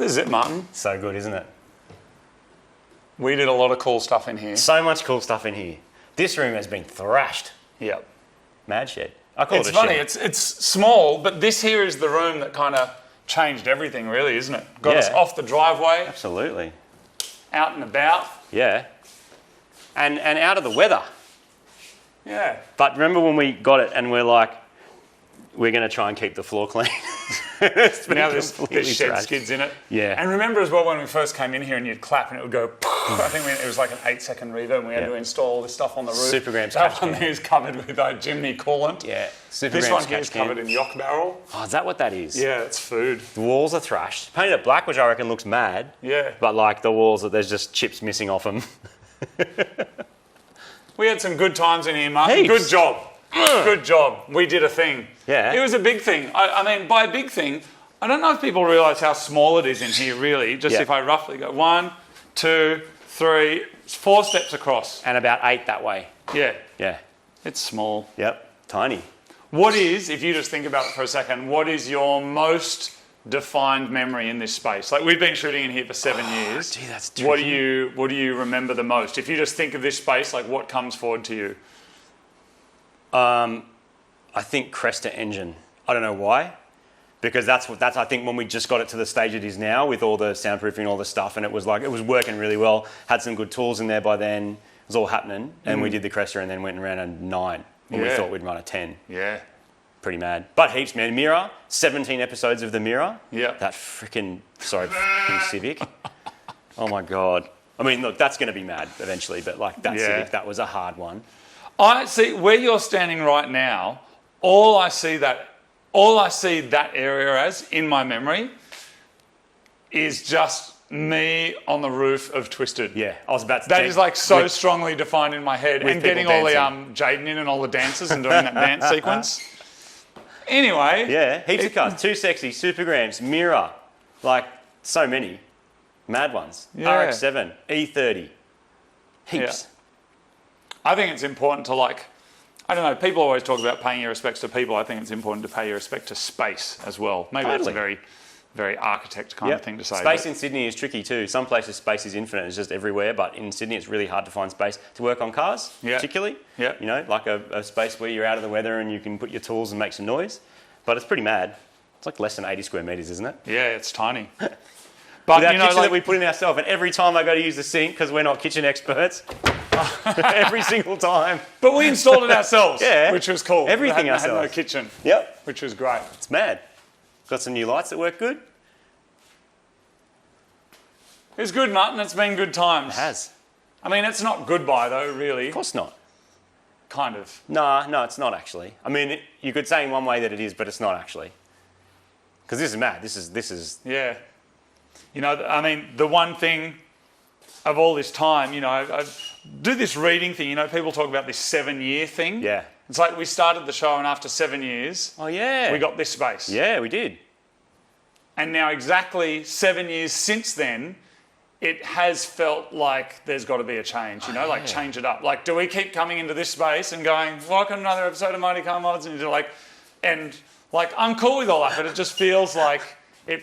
This is it, Martin. So good, isn't it? We did a lot of cool stuff in here. So much cool stuff in here. This room has been thrashed. Yep. Mad shed. I call It's it a funny, shed. it's small, but this here is the room that kind of changed everything, really, isn't it? Got us Yeah. off the driveway, Absolutely. out and about. Yeah. And out of the weather. Yeah. But remember when we got it and we're like, we're going to try and keep the floor clean. It's been Now there's completely shed trashed. skids in it. Yeah. And remember as well when we first came in here and you'd clap and it would go, I think it was like an 8-second reverb and we had Yeah. to install all this stuff on the roof. Supergram's That catch one can. there is covered with chimney coolant. Yeah. This Supergram's one here catch is can. covered in yock barrel. Oh, is that what that is? Yeah, it's food. The walls are thrashed. Painted it black, which I reckon looks mad. Yeah. But like the walls, there's just chips missing off them. We had some good times in here, Martin. Heaps. Good job. Good job. We did a thing. Yeah. It was a big thing. I mean, by a big thing, I don't know if people realise how small it is in here, really. Just Yeah. if I roughly go 1, 2, 3, 4 steps across. And about 8 that way. Yeah, Yeah. it's small. Yep. Tiny. What is, if you just think about it for a second, what is your most defined memory in this space? Like we've been shooting in here for 7 years. Gee, that's What tricky. do you remember the most? If you just think of this space, like what comes forward to you? I think Cresta engine. I don't know why. Because that's I think when we just got it to the stage it is now with all the soundproofing and all the stuff, and it was working really well. Had some good tools in there by then. It was all happening, and we did the Cresta and then went and ran a 9 when we Yeah. thought we'd run a 10. Yeah. Pretty mad. But heaps, man. Mirror, 17 episodes of the Mirror. Yeah. That freaking Civic. Oh my God. I mean, look, that's going to be mad eventually, but like that Yeah. Civic, that was a hard one. I see where you're standing right now. All I see that area as in my memory is just me on the roof of Twisted. Yeah, I was about to That say- is like so with- strongly defined in my head, with and getting people all the dancing. Jaden in and all the dances and doing that dance sequence. Anyway, Yeah, heaps of cars. Too Sexy, Supergrams, Mirror, like so many. Mad ones. Yeah. RX-7, E30. Heaps. I think it's important to I don't know, people always talk about paying your respects to people. I think it's important to pay your respect to space as well. Maybe that's a Totally. very, very architect kind Yep. of thing to say. Space but- in Sydney is tricky too. Some places space is infinite, it's just everywhere, but in Sydney it's really hard to find space to work on cars, Yeah. particularly. Yeah. You know, like a space where you're out of the weather and you can put your tools and make some noise. But it's pretty mad. It's like less than 80 square metres, isn't it? Yeah, it's tiny. But But our you know, kitchen like, that we put in ourselves, and every time I go to use the sink, because we're not kitchen experts, every single time. but we installed it ourselves, Yeah. which was cool. Everything Had no ourselves. kitchen, Yep. which was great. It's mad. Got some new lights that work good. It was good, Martin. It's been good times. It has. I mean, it's not goodbye though, really. Of course not. Kind of. No, it's not actually. I mean, you could say in one way that it is, but it's not actually. Because this is mad. This is. Yeah. You know, I mean, the one thing of all this time, you know, I do this reading thing. You know, people talk about this 7-year thing. Yeah. It's like we started the show, and after 7 years, Oh yeah. we got this space. Yeah, we did. And now, exactly 7 years since then, it has felt like there's got to be a change, you know, like change it up. Like, do we keep coming into this space and going, welcome to another episode of Mighty Car Mods? And you're like, I'm cool with all that, but it just feels like, a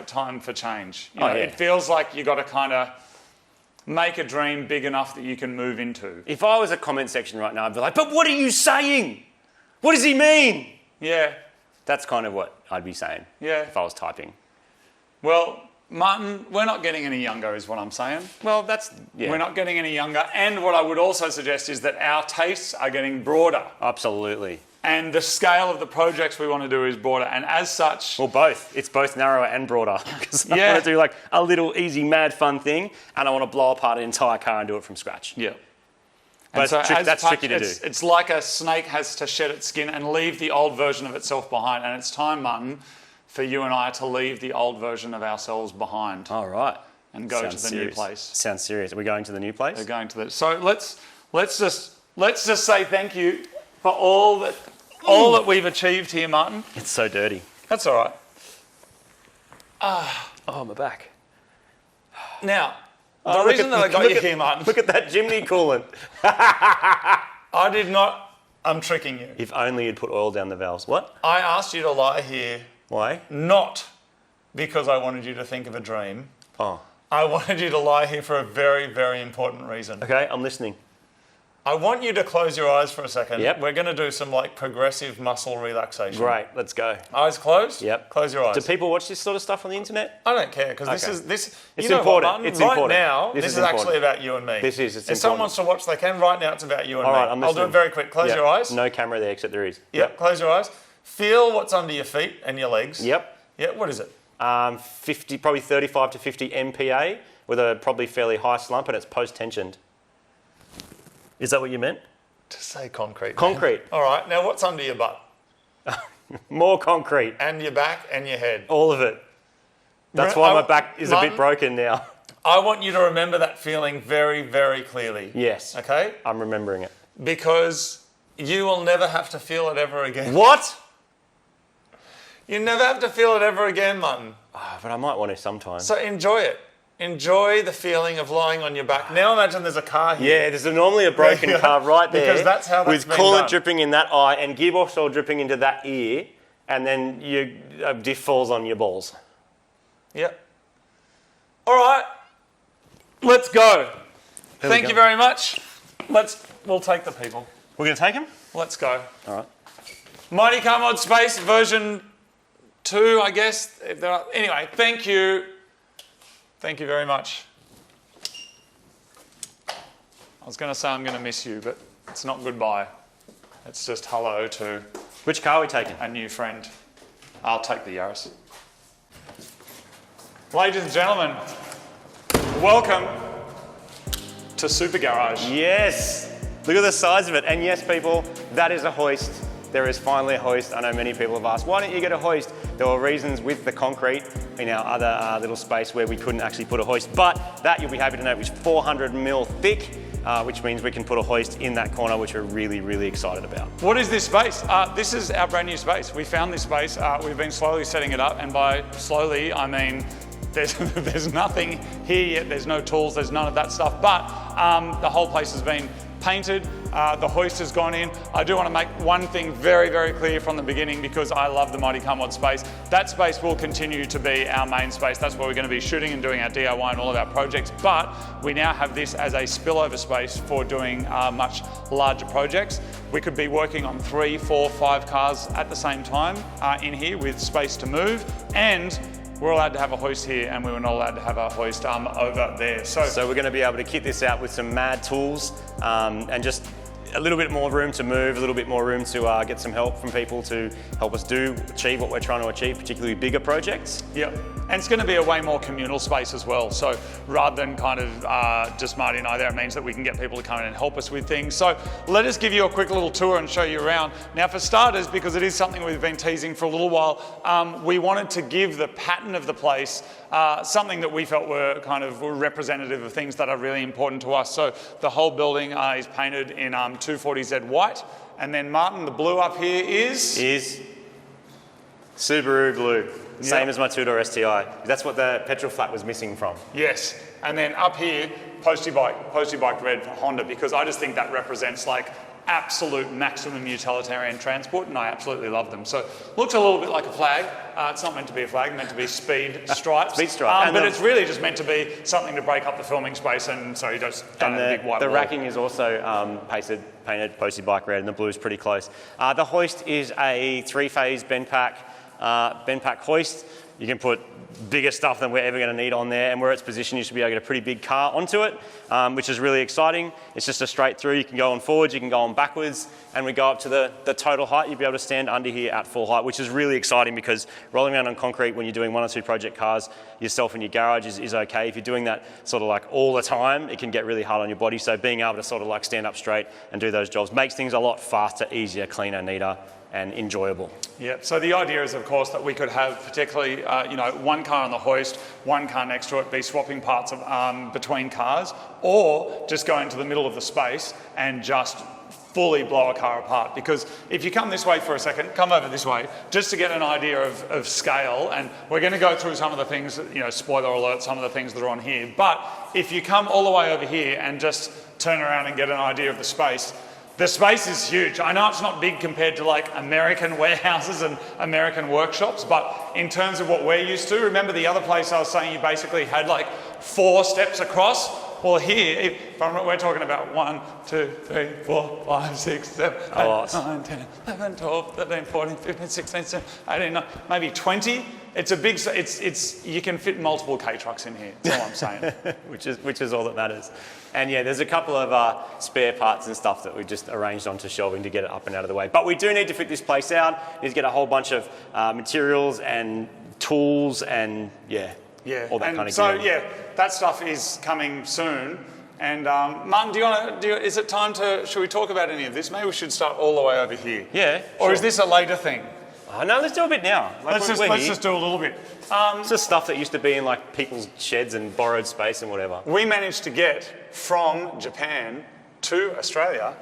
time for change. You know, yeah. It feels like you got to kind of make a dream big enough that you can move into. If I was a comment section right now, I'd be like, but what are you saying? What does he mean? Yeah, That's kind of what I'd be saying yeah. if I was typing. Well, Martin, we're not getting any younger is what I'm saying. Well, that's, yeah. We're not getting any younger. And what I would also suggest is that our tastes are getting broader. Absolutely. And the scale of the projects we want to do is broader. And as such, Well, both. It's both narrower and broader. Because I Yeah. want to do like a little easy, mad, fun thing, and I want to blow apart an entire car and do it from scratch. yeah. But And so as that's such, tricky to do. It's like a snake has to shed its skin and leave the old version of itself behind. And it's time, Martin, for you and I to leave the old version of ourselves behind All right. and go Sounds to the new serious. place. Sounds serious. Are we going to the new place? We're going to the. So let's just say thank you for all that we've achieved here, Martin. It's so dirty. That's all right. Oh, my back. Now, the Oh, look reason that I got you look here, Martin, Look at that chimney coolant. I did not. I'm tricking you. If only you'd put oil down the valves. What? I asked you to lie here, Why? not because I wanted you to think of a dream. Oh. I wanted you to lie here for a very, very important reason. Okay, I'm listening. I want you to close your eyes for a second. Yep. We're going to do some like progressive muscle relaxation. Great, let's go. Eyes closed? Yep. Close your eyes. Do people watch this sort of stuff on the internet? I don't care because Okay. this is It's you know important. What, Martin? It's right important. now, This this is is actually important. about you and me. This is. It's If someone important. wants to watch, they can. Right now, it's about you and All me. right, I'm I'll listening. do it very quick. Close Yep. your eyes. No camera there, except there is. Yep. Close your eyes. Feel what's under your feet and your legs. Yep. Yep. What is it? 50, probably 35 to 50 MPa with a probably fairly high slump, and it's post-tensioned. Is that what you meant? Just say concrete. Concrete. All right. Now, what's under your butt More concrete. and your back and your head? All of it. That's why my back is a bit broken now. I want you to remember that feeling very, very clearly. Yes. Okay? I'm remembering it. Because you will never have to feel it ever again. What? You never have to feel it ever again, Martin. Oh, but I might want to sometime. So enjoy it. Enjoy the feeling of lying on your back. Now imagine there's a car here. Yeah, there's normally a broken car right there. Because that's how that's with been coolant done. dripping in that eye and gearbox oil dripping into that ear, and then a diff falls on your balls. Yep. All right. Let's go. Thank you very much. We'll take the people. We're going to take him? Let's go. All right. Mighty Car Mod Space version 2, I guess. If there are, anyway, thank you. Thank you very much. I was going to say I'm going to miss you, but it's not goodbye. It's just hello to Which car are we taking? a new friend. I'll take the Yaris. Ladies and gentlemen, welcome to Super Garage. Yes. Look at the size of it. And yes, people, that is a hoist. There is finally a hoist. I know many people have asked, why don't you get a hoist? There were reasons with the concrete in our other little space where we couldn't actually put a hoist, but that you'll be happy to know is 400 mil thick, which means we can put a hoist in that corner, which we're really, really excited about. What is this space? This is our brand new space. We found this space. We've been slowly setting it up, and by slowly, I mean there's nothing here yet. There's no tools. There's none of that stuff. But the whole place has been painted. The hoist has gone in. I do want to make one thing very, very clear from the beginning because I love the Mighty Car Mod space. That space will continue to be our main space. That's where we're going to be shooting and doing our DIY and all of our projects. But we now have this as a spillover space for doing much larger projects. We could be working on 3, 4, 5 cars at the same time in here with space to move, and we're allowed to have a hoist here, and we were not allowed to have a hoist over there. So we're going to be able to kit this out with some mad tools and just a little bit more room to move, a little bit more room to get some help from people to help us achieve what we're trying to achieve, particularly bigger projects. Yep. And it's going to be a way more communal space as well. So rather than kind of just Marty and I there, it means that we can get people to come in and help us with things. So let us give you a quick little tour and show you around. Now for starters, because it is something we've been teasing for a little while, we wanted to give the pattern of the place something that we felt were were representative of things that are really important to us. So the whole building is painted in 240Z white. And then Martin, the blue up here is Subaru blue. Same as my two-door STI. That's what the petrol flat was missing from. Yes. And then up here, Posty Bike red for Honda, because I just think that represents like absolute maximum utilitarian transport, and I absolutely love them. So looks a little bit like a flag. It's not meant to be a flag, it's meant to be speed stripes. Speed stripe. But it's really just meant to be something to break up the filming space, and so you just don't have a big white the wall. racking is also painted Posty Bike red, and the blue is pretty close. The hoist is a 3-phase Benpack hoist. You can put bigger stuff than we're ever going to need on there, and where it's positioned, you should be able to get a pretty big car onto it, which is really exciting. It's just a straight through. You can go on forwards, you can go on backwards, and we go up to the total height. You'll be able to stand under here at full height, which is really exciting because rolling around on concrete when you're doing 1 or 2 project cars yourself in your garage is okay. If you're doing that sort of like all the time, it can get really hard on your body. So being able to sort of like stand up straight and do those jobs makes things a lot faster, easier, cleaner, neater, and enjoyable. Yeah, so the idea is, of course, that we could have particularly, one car on the hoist, one car next to it, be swapping parts of between cars, or just go into the middle of the space and just fully blow a car apart. Because if you come this way for a second, come over this way, just to get an idea of scale, and we're going to go through some of the things, spoiler alert, some of the things that are on here, but if you come all the way over here and just turn around and get an idea of the space, The space is huge. I know it's not big compared to like American warehouses and American workshops, but in terms of what we're used to, remember the other place I was saying you basically had like 4 steps across? Well, here, we're talking about 1, 2, 3, 4, 5, 6, 7, 8, 9, 10, 11, 12, 13, 14, 15, 16, 17, 18, 19, maybe 20. It's a big, you can fit multiple K trucks in here, that's all I'm saying. which is all that matters. And yeah, there's a couple of spare parts and stuff that we just arranged onto shelving to get it up and out of the way. But we do need to fit this place out. We need to get a whole bunch of materials and tools and all that kind of so gear. that stuff is coming soon. And Martin, is it time should we talk about any of this? Maybe we should start all the way over here. Yeah. Or sure. is this a later thing? Oh, no, let's do a bit now. Let's just do a little bit. It's just stuff that used to be in like people's sheds and borrowed space and whatever. We managed to get from Japan to Australia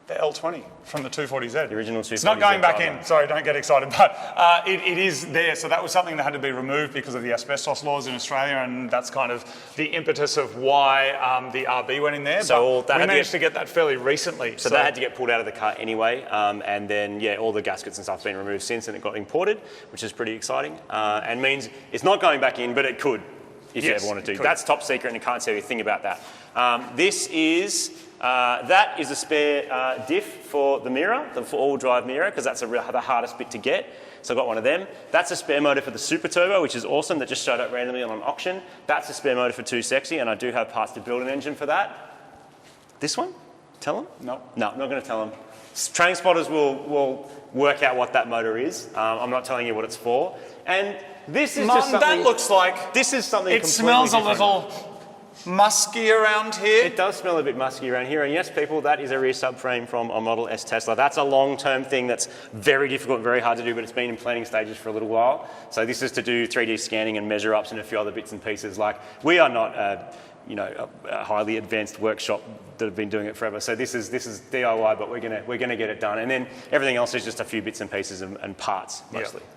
the L20 from the 240Z. The original 240Z. It's not going back in. Sorry, don't get excited. But it is there. So that was something that had to be removed because of the asbestos laws in Australia, and that's kind of the impetus of why the RB went in there. So but we managed to get that fairly recently. So that had to get pulled out of the car anyway, and then all the gaskets and stuff have been removed since, and it got imported, which is pretty exciting, and means it's not going back in, but it could if you ever wanted to. That's top secret, and you can't say a thing about that. That is a spare diff for the mirror, the all-wheel drive mirror, because that's the hardest bit to get. So I got one of them. That's a spare motor for the Super Turbo, which is awesome. That just showed up randomly on an auction. That's a spare motor for 2Sexy, and I do have parts to build an engine for that. This one? Tell them? No, I'm not going to tell them. Train spotters will work out what that motor is. I'm not telling you what it's for. And this is just something... That looks like... This is something It smells different. a little musky around here. It does smell a bit musky around here, and yes, people, that is a rear subframe from a Model S Tesla. That's a long-term thing that's very difficult, very hard to do, but it's been in planning stages for a little while. So this is to do 3D scanning and measure ups and a few other bits and pieces. Like, we are not a highly advanced workshop that have been doing it forever. So this is DIY, but we're gonna get it done, and then everything else is just a few bits and pieces and parts mostly. Yep.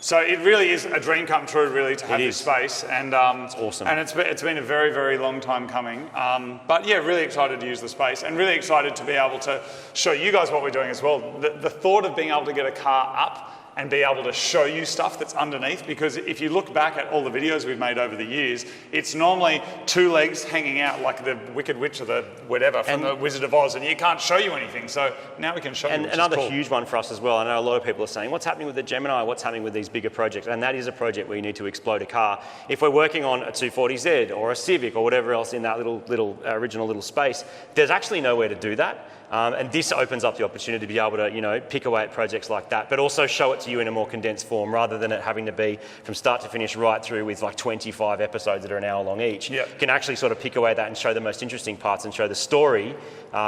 So it really is a dream come true, really, to have this space, and it's awesome. And it's been a very, very long time coming. But yeah, really excited to use the space, and really excited to be able to show you guys what we're doing as well. The thought of being able to get a car up and be able to show you stuff that's underneath, because if you look back at all the videos we've made over the years, it's normally 2 legs hanging out like the Wicked Witch or the whatever from the Wizard of Oz, and you can't show you anything. So now we can show you. And another huge one for us as well. I know a lot of people are saying, what's happening with the Gemini? What's happening with these bigger projects? And that is a project where you need to explode a car. If we're working on a 240Z or a Civic or whatever else in that original little space, there's actually nowhere to do that. And this opens up the opportunity to be able to, pick away at projects like that, but also show it to you in a more condensed form rather than it having to be from start to finish right through with like 25 episodes that are an hour long each. Yep. You can actually sort of pick away that and show the most interesting parts and show the story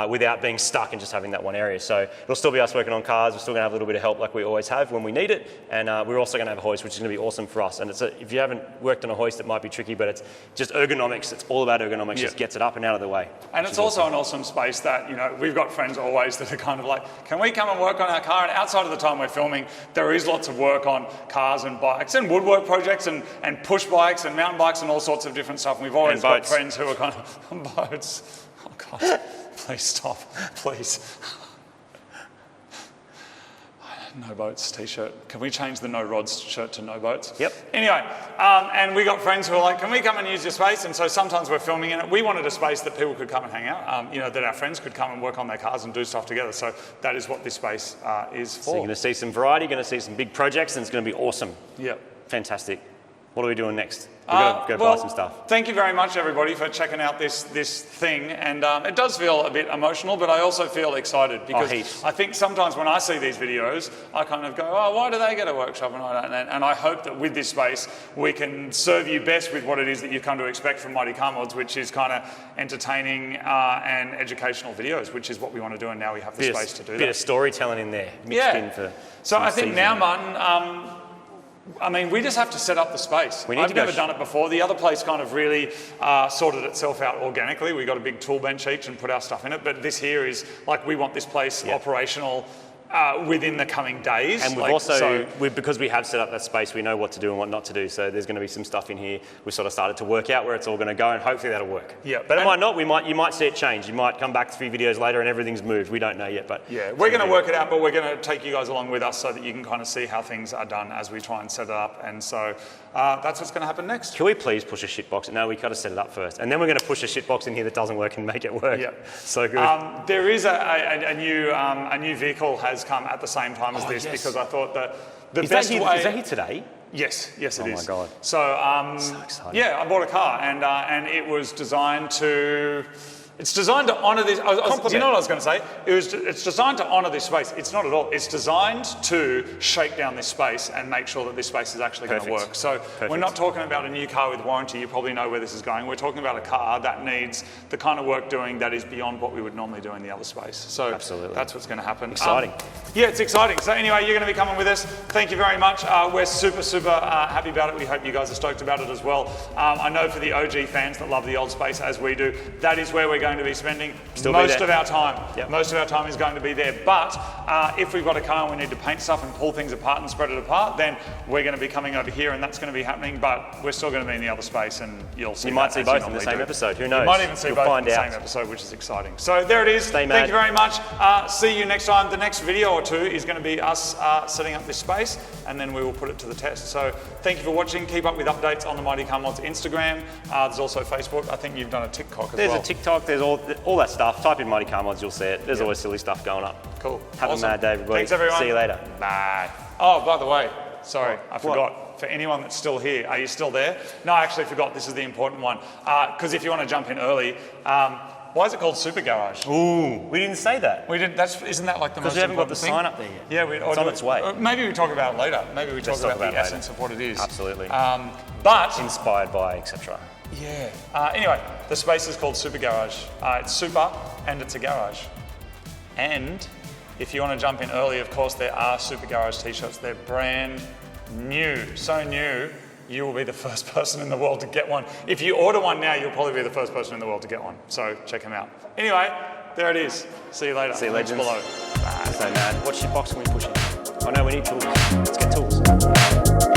without being stuck and just having that one area. So it'll still be us working on cars. We're still going to have a little bit of help like we always have when we need it. And we're also going to have a hoist, which is going to be awesome for us. And if you haven't worked on a hoist, it might be tricky, but it's just ergonomics. It's all about ergonomics. Just gets it up and out of the way. And it's also an awesome space that, we've got friends always that are kind of like, can we come and work on our car? And outside of the time we're filming, there is lots of work on cars and bikes and woodwork projects and push bikes and mountain bikes and all sorts of different stuff. And we've always got friends who are kind of, boats. Oh God, please stop, please. No boats t-shirt. Can we change the no rods shirt to no boats? Yep. Anyway, and we got friends who are like, can we come and use your space? And so sometimes we're filming in it. We wanted a space that people could come and hang out, that our friends could come and work on their cars and do stuff together. So that is what this space is for. So you're going to see some variety, you're going to see some big projects, and it's going to be awesome. Yep. Fantastic. What are we doing next? We've got to go buy some stuff. Thank you very much, everybody, for checking out this thing. And it does feel a bit emotional, but I also feel excited because I think sometimes when I see these videos, I kind of go, oh, why do they get a workshop and I don't? And I hope that with this space, we can serve you best with what it is that you've come to expect from Mighty Car Mods, which is kind of entertaining and educational videos, which is what we want to do. And now we have the space to do that. Bit of storytelling in there, mixed in for So I think now, Martin, we just have to set up the space. I've never done it before. The other place kind of really sorted itself out organically. We got a big tool bench each and put our stuff in it. But this here is like, we want this place operational within the coming days. And we've because we have set up that space, we know what to do and what not to do. So there's going to be some stuff in here. We sort of started to work out where it's all going to go, and hopefully that'll work. Yeah, but it might not. You might see it change. You might come back 3 videos later and everything's moved. We don't know yet, but yeah, we're going to work it out. But we're going to take you guys along with us so that you can kind of see how things are done as we try and set it up. And so that's what's going to happen next. Can we please push a shitbox? No, we got to set it up first, and then we're going to push a shitbox in here that doesn't work and make it work. Yeah, so good. There is a new vehicle has come at the same time as this, yes. because I thought that the Is best that way. Is that here today? Yes, it is. Oh my God. So, exciting. yeah, I bought a car, and it was designed to. It's designed to honour this. Do you know what I was going to say? It's designed to honour this space. It's not at all. It's designed to shake down this space and make sure that this space is actually going to work. So we're not talking about a new car with warranty. You probably know where this is going. We're talking about a car that needs the kind of work doing that is beyond what we would normally do in the other space. So absolutely, that's what's going to happen. Exciting. Yeah, it's exciting. So anyway, you're going to be coming with us. Thank you very much. We're super happy about it. We hope you guys are stoked about it as well. I know for the OG fans that love the old space as we do, that is where we're going to be spending most of our time. Yep. Most of our time is going to be there. But if we've got a car and we need to paint stuff and pull things apart and spread it apart, then we're going to be coming over here and that's going to be happening. But we're still going to be in the other space, and you'll see. You might see both in the same episode. Who knows? You might even see both in the same episode, which is exciting. So there it is. Stay mad. Thank you very much. See you next time. The next video or two is going to be us setting up this space, and then we will put it to the test. So thank you for watching. Keep up with updates on the Mighty Car Mods Instagram. There's also Facebook. I think you've done a TikTok as well. There's a TikTok. There's all that stuff. Type in Mighty Car Mods, you'll see it. There's always silly stuff going up. Cool. Have a mad day, everybody. Thanks, everyone. See you later. Bye. Oh, by the way, sorry, I forgot. For anyone that's still here, are you still there? No, I actually forgot. This is the important one. Because if you want to jump in early, why is it called Super Garage? Ooh, we didn't say that. We didn't. Isn't that like the most important thing? Because we haven't got the sign up there yet. Yeah, it's on its way. Maybe we talk about it later. Maybe we talk about the essence of what it is. Absolutely. But inspired by, etc. Yeah. Anyway, the space is called Super Garage. It's super and it's a garage. And if you want to jump in early, of course, there are Super Garage t-shirts. They're brand new, so new, you will be the first person in the world to get one. If you order one now, you'll probably be the first person in the world to get one. So check them out. Anyway, there it is. See you later. See you, legends. Below. Bye. So mad. What shitbox can we push in? Oh no, we need tools. Let's get tools.